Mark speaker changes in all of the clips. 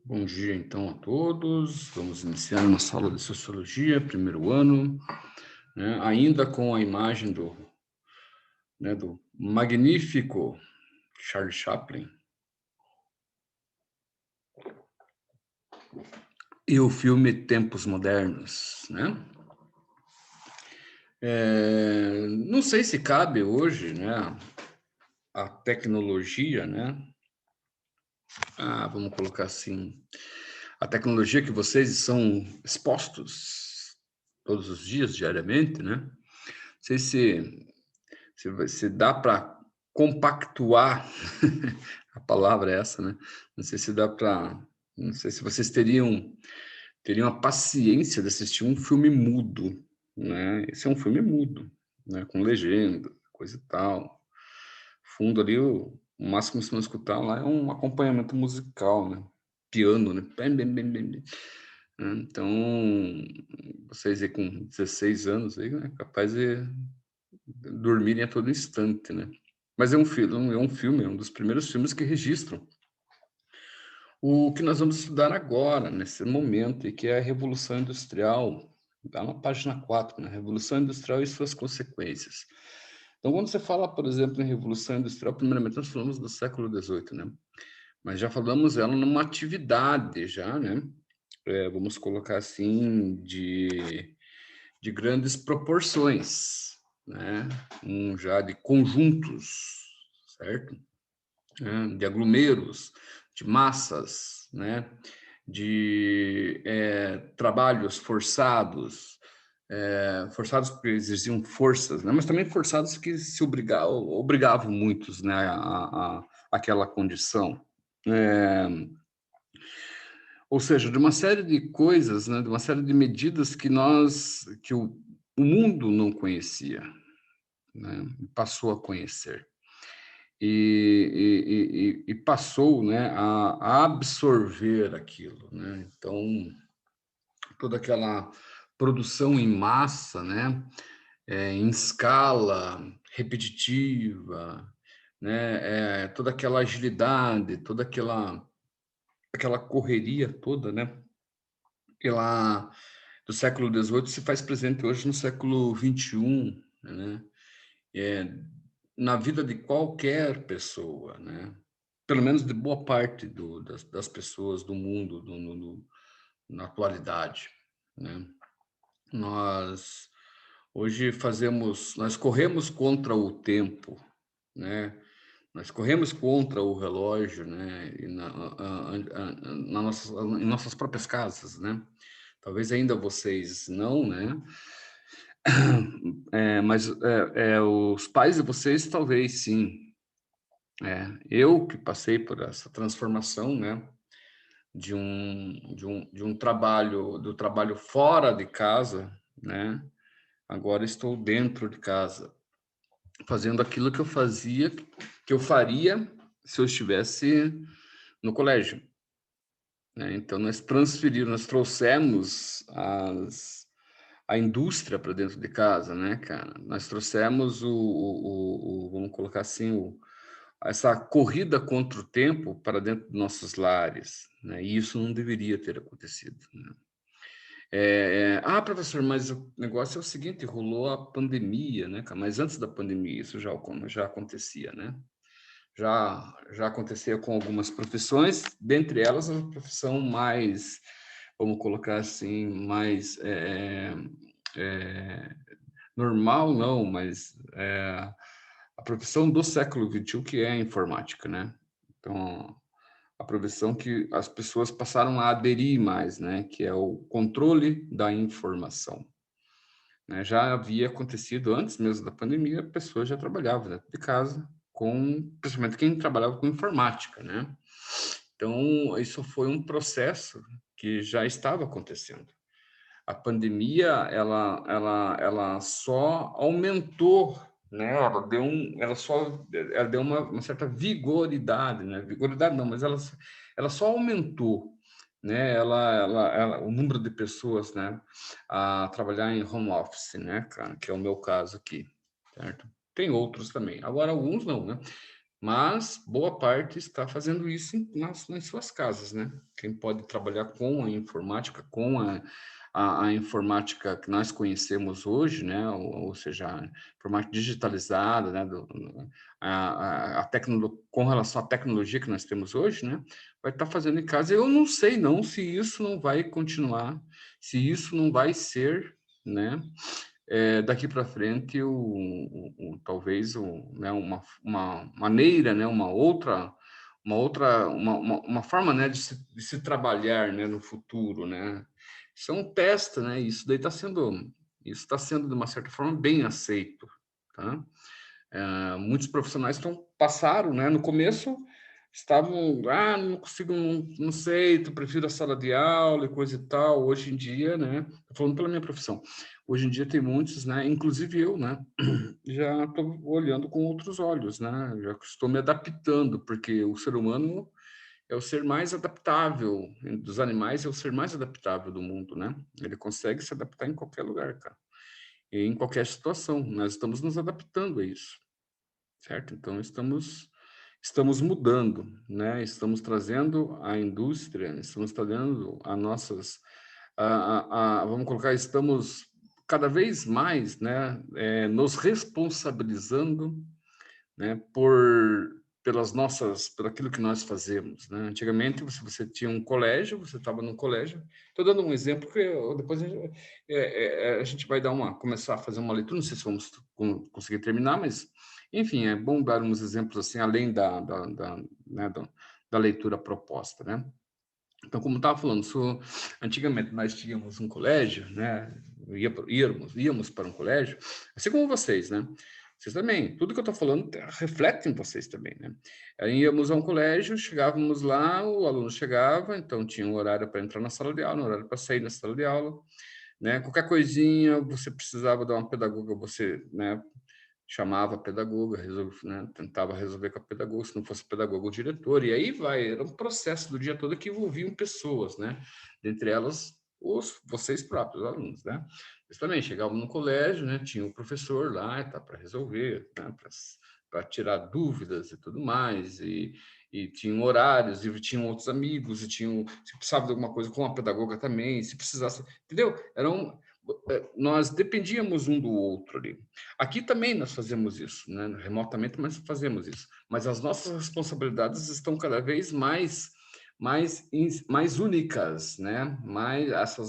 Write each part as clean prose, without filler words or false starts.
Speaker 1: Bom dia, então, a todos. Vamos iniciar nossa aula de Sociologia, primeiro ano, né, ainda com a imagem do magnífico Charles Chaplin e o filme Tempos Modernos, né? Não sei se cabe hoje, né, a tecnologia, né? Vamos colocar assim, a tecnologia que vocês são expostos todos os dias, diariamente, né? Não sei se dá para compactuar, a palavra é essa, né? Não sei se dá para, não sei se vocês teriam a paciência de assistir um filme mudo, né? Esse é um filme mudo, né? Com legenda, coisa e tal. Fundo ali, o máximo que vocês vão escutar lá é um acompanhamento musical, né? Piano, né? Bem, bem, bem, bem, bem. Então, vocês aí com 16 anos aí, né? Capaz de dormirem a todo instante, né? Mas é um dos primeiros filmes que registram o que nós vamos estudar agora, nesse momento, e que é a Revolução Industrial, está na página 4, né? Revolução Industrial e suas consequências. Então, quando você fala, por exemplo, em Revolução Industrial, primeiramente nós falamos do século XVIII, né? Mas já falamos ela numa atividade, já, né? Vamos colocar assim, de grandes proporções, né? Já de conjuntos, certo? De aglomeros, de massas, né? De trabalhos forçados, forçados porque exigiam forças, né? Mas também forçados que se obrigavam muitos, né? Aquela condição. É, ou seja, de uma série de coisas, né? De uma série de medidas que o mundo não conhecia, né? Passou a conhecer. E passou, né, a absorver aquilo, né? Então, toda aquela produção em massa, né, em escala repetitiva, né, toda aquela agilidade, toda aquela correria toda, né, ela do século XVIII se faz presente hoje no século XXI, né? É, na vida de qualquer pessoa, né? Pelo menos de boa parte das pessoas do mundo na atualidade, né? Nós hoje nós corremos contra o tempo, né? Nós corremos contra o relógio, né? Em nossas próprias casas, né? Talvez ainda vocês não, né? Mas os pais de vocês talvez sim. Eu que passei por essa transformação, né? De um trabalho, do trabalho fora de casa, né? Agora estou dentro de casa, fazendo aquilo que eu faria se eu estivesse no colégio, né? Então nós trouxemos a indústria para dentro de casa, né, cara? Nós trouxemos vamos colocar assim, essa corrida contra o tempo para dentro dos nossos lares, né? E isso não deveria ter acontecido, né? Professor, mas o negócio é o seguinte, rolou a pandemia, né, cara? Mas antes da pandemia isso já acontecia, né? Já acontecia com algumas profissões, dentre elas a profissão mais, vamos colocar assim, mais é, normal, não, mas a profissão do século XXI, que é a informática, né? Então, a profissão que as pessoas passaram a aderir mais, né? Que é o controle da informação, né? Já havia acontecido antes mesmo da pandemia, a pessoa já trabalhava dentro de casa, principalmente quem trabalhava com informática, né? Então, isso foi um processo que já estava acontecendo. A pandemia, ela só aumentou, né? Ela deu uma certa vigoridade, né? Vigoridade não, mas ela só aumentou, né? O número de pessoas, né? A trabalhar em home office, né, cara? Que é o meu caso aqui, certo? Tem outros também. Agora, alguns não, né? mas boa parte está fazendo isso nas suas casas, né? Quem pode trabalhar com a informática, com a informática que nós conhecemos hoje, né? Ou seja, a informática digitalizada, né? Com relação à tecnologia que nós temos hoje, né? Vai estar fazendo em casa. Eu não sei não se isso não vai continuar, se isso não vai ser, né? Daqui para frente, talvez né, uma maneira, né, uma forma, né, de se trabalhar, né, no futuro, né? Isso é um teste, né? Isso está sendo de uma certa forma bem aceito, tá? Muitos profissionais passaram, né? No começo estavam, não consigo, não sei, tu prefiro a sala de aula e coisa e tal. Hoje em dia, né? Tô falando pela minha profissão. Hoje em dia tem muitos, né? Inclusive eu, né? Já estou olhando com outros olhos, né? Já estou me adaptando, porque o ser humano é o ser mais adaptável dos animais, é o ser mais adaptável do mundo, né? Ele consegue se adaptar em qualquer lugar, cara, e em qualquer situação. Nós estamos nos adaptando a isso, certo? Então estamos mudando, né? Estamos trazendo a indústria, estamos trazendo vamos colocar, estamos cada vez mais, né, nos responsabilizando, né, por aquilo que nós fazemos, né? Antigamente, você tinha um colégio, você estava num colégio. Estou dando um exemplo que depois a gente vai começar a fazer uma leitura. Não sei se vamos conseguir terminar, mas enfim, é bom dar uns exemplos assim, além né, da leitura proposta, né? Então, como estava falando, antigamente nós tínhamos um colégio, né? Íamos para um colégio, assim como vocês, né? Vocês também, tudo que eu estou falando reflete em vocês também, né? Aí íamos a um colégio, chegávamos lá, o aluno chegava, então tinha um horário para entrar na sala de aula, um horário para sair da sala de aula, né? Qualquer coisinha, você precisava de uma pedagoga, você, né, chamava a pedagoga, né, tentava resolver com a pedagoga, se não fosse pedagoga, o diretor, e aí era um processo do dia todo que envolviam pessoas, né? Dentre elas, vocês próprios, alunos, né? Eles também chegavam no colégio, né? Tinha o professor lá, tá, para resolver, né, para tirar dúvidas e tudo mais, e tinham horários, e tinham outros amigos, se precisava de alguma coisa com a pedagoga também, se precisasse, entendeu? Nós dependíamos um do outro ali. Aqui também nós fazemos isso, né? Remotamente, mas fazemos isso. Mas as nossas responsabilidades estão cada vez mais únicas, né?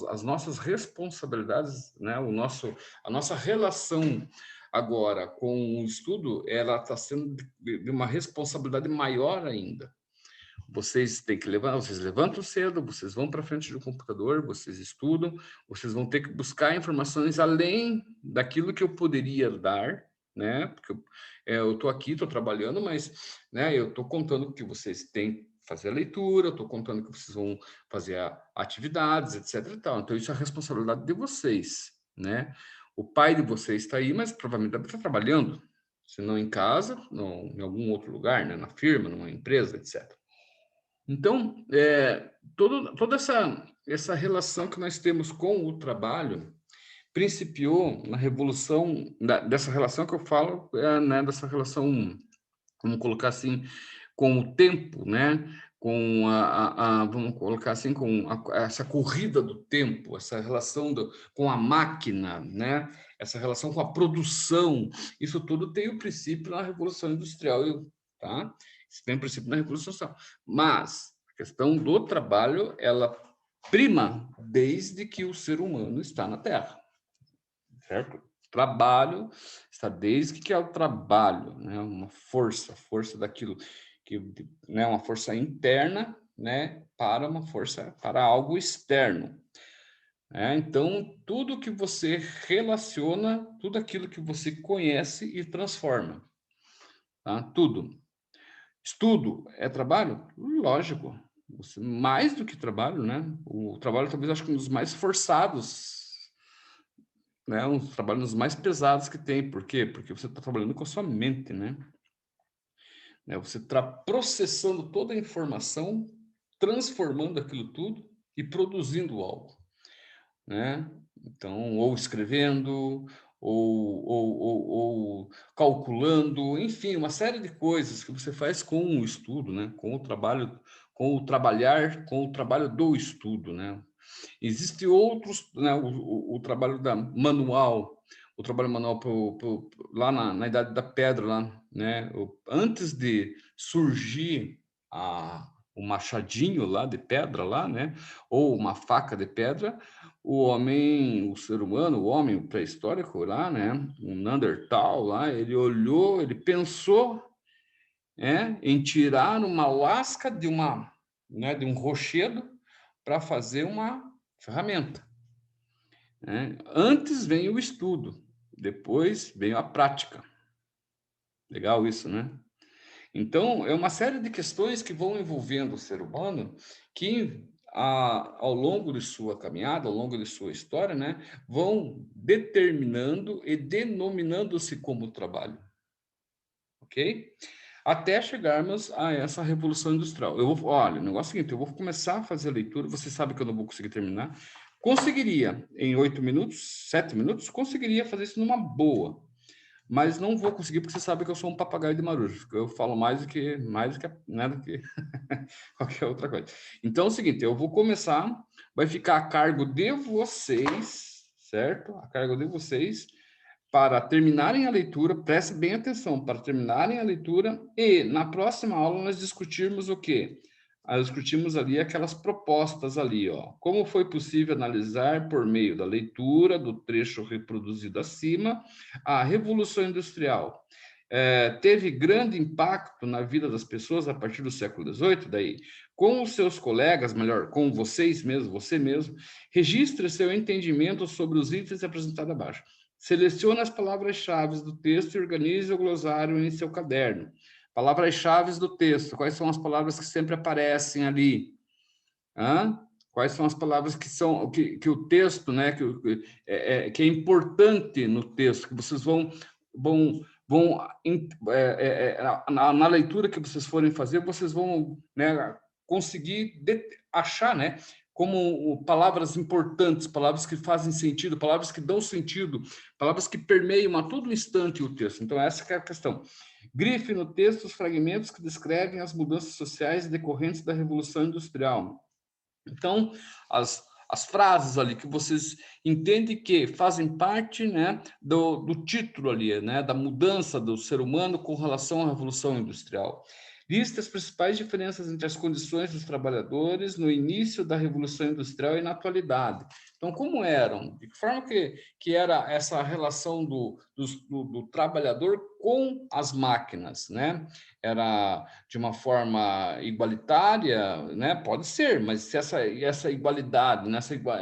Speaker 1: As nossas responsabilidades, né? A nossa relação agora com o estudo, ela está sendo de uma responsabilidade maior ainda. Vocês têm que levantar, vocês levantam cedo, vocês vão para frente do computador, vocês estudam, vocês vão ter que buscar informações além daquilo que eu poderia dar, né? Porque eu estou aqui, estou trabalhando, mas, né, eu estou contando que vocês têm que fazer a leitura, estou contando que vocês vão fazer atividades, etc. E tal. Então, isso é a responsabilidade de vocês, né? O pai de vocês está aí, mas provavelmente deve estar trabalhando, se não em casa, em algum outro lugar, né? Na firma, numa empresa, etc. Então, toda essa relação que nós temos com o trabalho principiou na revolução, dessa relação que eu falo, né, dessa relação, vamos colocar assim, com o tempo, né? Vamos colocar assim, essa corrida do tempo, essa relação com a máquina, né? Essa relação com a produção. Isso tudo tem o princípio na Revolução Industrial, tá? Isso tem o princípio na Revolução Industrial. Mas a questão do trabalho, ela prima desde que o ser humano está na Terra, certo? Trabalho está desde que é o trabalho, né? Uma força daquilo que, né? Uma força interna, né? Para algo externo. Então, tudo que você relaciona, tudo aquilo que você conhece e transforma, tá? Tudo. Estudo é trabalho? Lógico. Mais do que trabalho, né? O trabalho talvez acho que um dos mais forçados, né? Um dos trabalhos mais pesados que tem. Por quê? Porque você está trabalhando com a sua mente, né? Você está processando toda a informação, transformando aquilo tudo e produzindo algo, né? Então, ou escrevendo, ou calculando, enfim, uma série de coisas que você faz com o estudo, né? Com o trabalho, com o trabalho do estudo, né? Existem outros, né? O trabalho da manual, o trabalho manual lá na Idade da Pedra, lá, né? Antes de surgir o machadinho lá de pedra lá, né? Ou uma faca de pedra, o homem, o ser humano, o homem pré-histórico lá, né? Um Neandertal lá, ele olhou, ele pensou, em tirar uma lasca de né, de um rochedo para fazer uma ferramenta, né? Antes vem o estudo, depois vem a prática. Legal isso, né? Então, é uma série de questões que vão envolvendo o ser humano que, ao longo de sua caminhada, ao longo de sua história, né, vão determinando e denominando-se como trabalho, ok? Até chegarmos a essa revolução industrial. Olha, o negócio é o seguinte, eu vou começar a fazer a leitura, você sabe que eu não vou conseguir terminar. Conseguiria, em 8 minutos, 7 minutos, conseguiria fazer isso numa boa, mas não vou conseguir porque você sabe que eu sou um papagaio de marujo. Eu falo mais do que, né, do que qualquer outra coisa. Então é o seguinte, eu vou começar, vai ficar a cargo de vocês, certo? A cargo de vocês para terminarem a leitura, preste bem atenção, para terminarem a leitura e na próxima aula nós discutirmos o quê? Nós discutimos ali aquelas propostas ali, ó. Como foi possível analisar por meio da leitura do trecho reproduzido acima a Revolução Industrial? Teve grande impacto na vida das pessoas a partir do século XVIII, daí, com os seus colegas, melhor, com vocês mesmo, você mesmo, registre seu entendimento sobre os itens apresentados abaixo. Selecione as palavras-chave do texto e organize o glossário em seu caderno. Palavras-chave do texto, quais são as palavras que sempre aparecem ali? Quais são as palavras que são que o texto, né, que é importante no texto, que vocês vão na leitura que vocês forem fazer, vocês vão, né, conseguir achar, né, como palavras importantes, palavras que fazem sentido, palavras que dão sentido, palavras que permeiam a todo instante o texto. Então, essa que é a questão. Grife no texto os fragmentos que descrevem as mudanças sociais decorrentes da Revolução Industrial. Então, as frases ali que vocês entendem que fazem parte, né, do título ali, né, da mudança do ser humano com relação à Revolução Industrial. Lista as principais diferenças entre as condições dos trabalhadores no início da Revolução Industrial e na atualidade. Então, como eram? De que forma que era essa relação do trabalhador com as máquinas, né? Era de uma forma igualitária, né? Pode ser, mas se essa igualdade,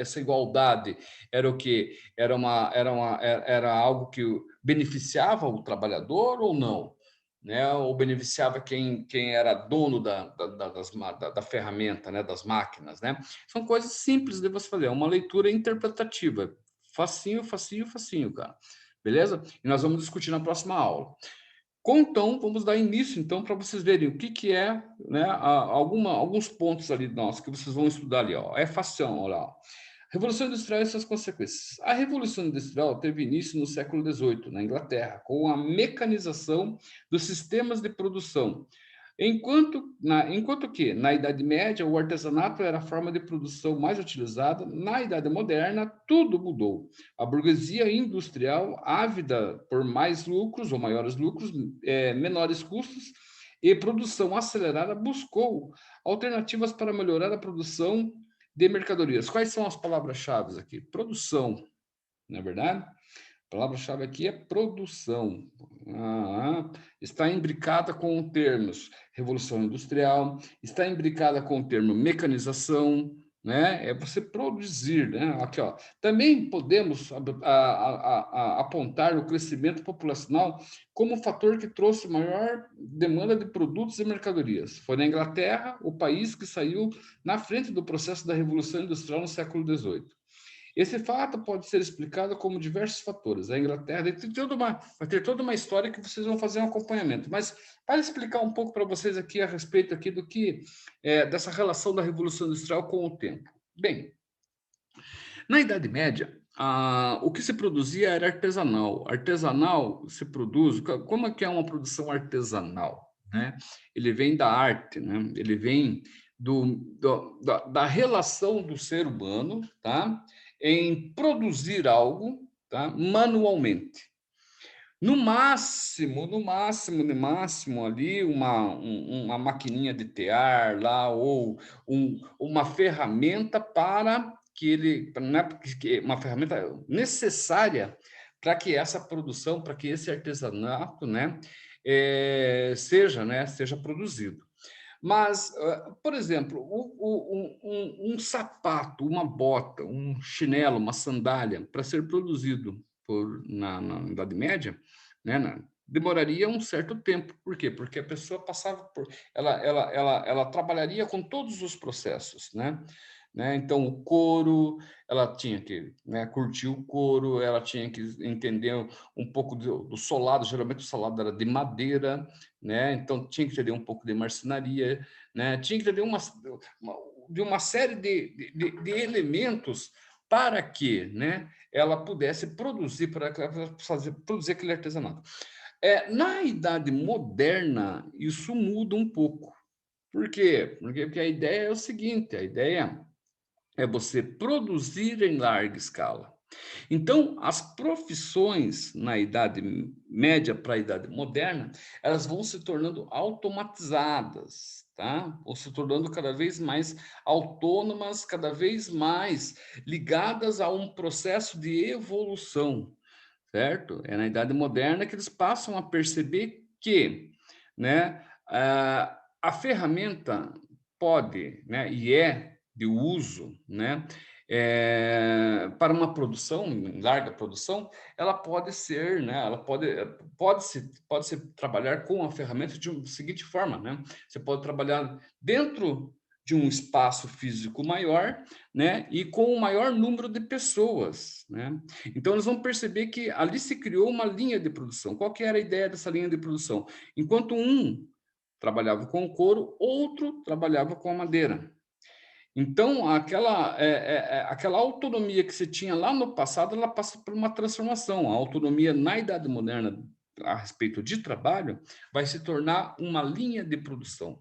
Speaker 1: essa igualdade era o que era algo que beneficiava o trabalhador ou não, né? Ou beneficiava quem era dono da ferramenta, né? Das máquinas, né? São coisas simples de você fazer, é uma leitura interpretativa, facinho, facinho, facinho, cara. Beleza? E nós vamos discutir na próxima aula. Então, vamos dar início, então, para vocês verem o que é, né, alguns pontos ali nossos que vocês vão estudar ali, ó. É fação, olha lá. Revolução Industrial e suas consequências. A Revolução Industrial teve início no século XVIII, na Inglaterra, com a mecanização dos sistemas de produção. Enquanto que, na Idade Média, o artesanato era a forma de produção mais utilizada, na Idade Moderna, tudo mudou. A burguesia industrial, ávida por mais lucros ou maiores lucros, menores custos e produção acelerada, buscou alternativas para melhorar a produção de mercadorias. Quais são as palavras-chave aqui? Produção, não é verdade? A palavra-chave aqui é produção. Está imbricada com termos Revolução Industrial, está imbricada com o termo mecanização, né? É você produzir, né? Aqui, ó. Também podemos apontar o crescimento populacional como fator que trouxe maior demanda de produtos e mercadorias. Foi na Inglaterra o país que saiu na frente do processo da Revolução Industrial no século XVIII. Esse fato pode ser explicado como diversos fatores. A Inglaterra vai ter toda uma história que vocês vão fazer um acompanhamento. Mas para explicar um pouco para vocês aqui a respeito aqui do que dessa relação da Revolução Industrial com o tempo. Bem, na Idade Média, o que se produzia era artesanal. Artesanal se produz... Como é que é uma produção artesanal, né? Ele vem da arte, né? Ele vem da relação do ser humano, tá? Em produzir algo, tá? Manualmente. No máximo ali, uma maquininha de tear lá, ou uma ferramenta para que ele, né, uma ferramenta necessária para que essa produção, para que esse artesanato, né, seja produzido. Mas, por exemplo, um sapato, uma bota, um chinelo, uma sandália, para ser produzido na Idade Média, né, demoraria um certo tempo. Por quê? Porque a pessoa passava por... Ela trabalharia com todos os processos, né? Então, o couro, ela tinha que, né, curtir o couro, ela tinha que entender um pouco do solado. Geralmente o solado era de madeira, né? Então tinha que entender um pouco de marcenaria, né? Tinha que entender uma série de elementos para que, né, ela pudesse produzir, produzir aquele artesanato. Na Idade Moderna, isso muda um pouco. Por quê? Porque a ideia é o seguinte: a ideia é você produzir em larga escala. Então, as profissões na Idade Média para a Idade Moderna, elas vão se tornando automatizadas, tá? Vão se tornando cada vez mais autônomas, cada vez mais ligadas a um processo de evolução, certo? É na Idade Moderna que eles passam a perceber que, né, a ferramenta pode, né, e é de uso, né, para uma produção, larga produção, ela pode ser, né, ela pode se trabalhar com a ferramenta de uma seguinte forma, né? Você pode trabalhar dentro de um espaço físico maior, né, e com o maior número de pessoas, né? Então, eles vão perceber que ali se criou uma linha de produção. Qual que era a ideia dessa linha de produção? Enquanto um trabalhava com o couro, outro trabalhava com a madeira. Então, aquela autonomia que se tinha lá no passado, ela passa por uma transformação. A autonomia na Idade Moderna, a respeito de trabalho, vai se tornar uma linha de produção.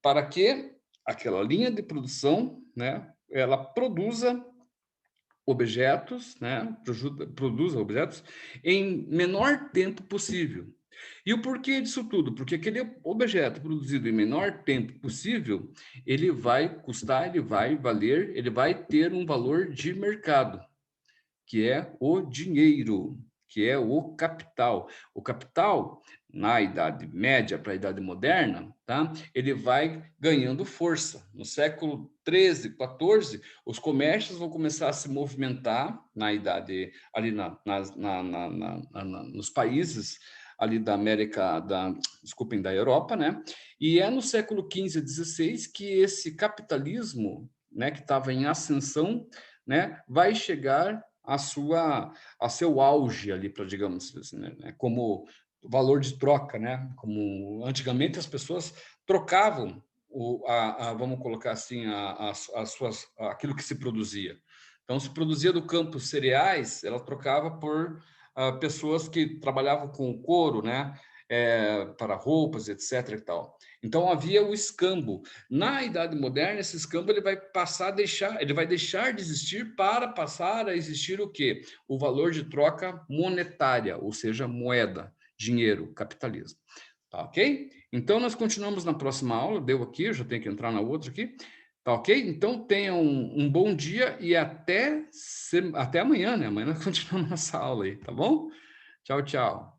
Speaker 1: Para que aquela linha de produção, né, ela produza objetos, né, produza objetos em menor tempo possível. E o porquê disso tudo? Porque aquele objeto produzido em menor tempo possível, ele vai custar, ele vai valer, ele vai ter um valor de mercado, que é o dinheiro, que é o capital. O capital, na Idade Média para a Idade Moderna, tá? Ele vai ganhando força. No século 13, 14, os comércios vão começar a se movimentar na idade, ali nos países ali da América, desculpem, da Europa, né? E é no século 15 a 16 que esse capitalismo, né, que estava em ascensão, né, vai chegar a seu auge ali, para, digamos assim, né, como valor de troca, né? Como antigamente as pessoas trocavam vamos colocar assim, aquilo que se produzia. Então, se produzia do campo cereais, ela trocava por pessoas que trabalhavam com couro, né? Para roupas, etc. e tal. Então havia o escambo. Na Idade Moderna, esse escambo ele vai deixar de existir para passar a existir o quê? O valor de troca monetária, ou seja, moeda, dinheiro, capitalismo. Tá ok? Então nós continuamos na próxima aula. Deu aqui, eu já tenho que entrar na outra aqui. Tá ok? Então tenham um bom dia e até amanhã, né? Amanhã nós continuamos nossa aula aí, tá bom? Tchau, tchau.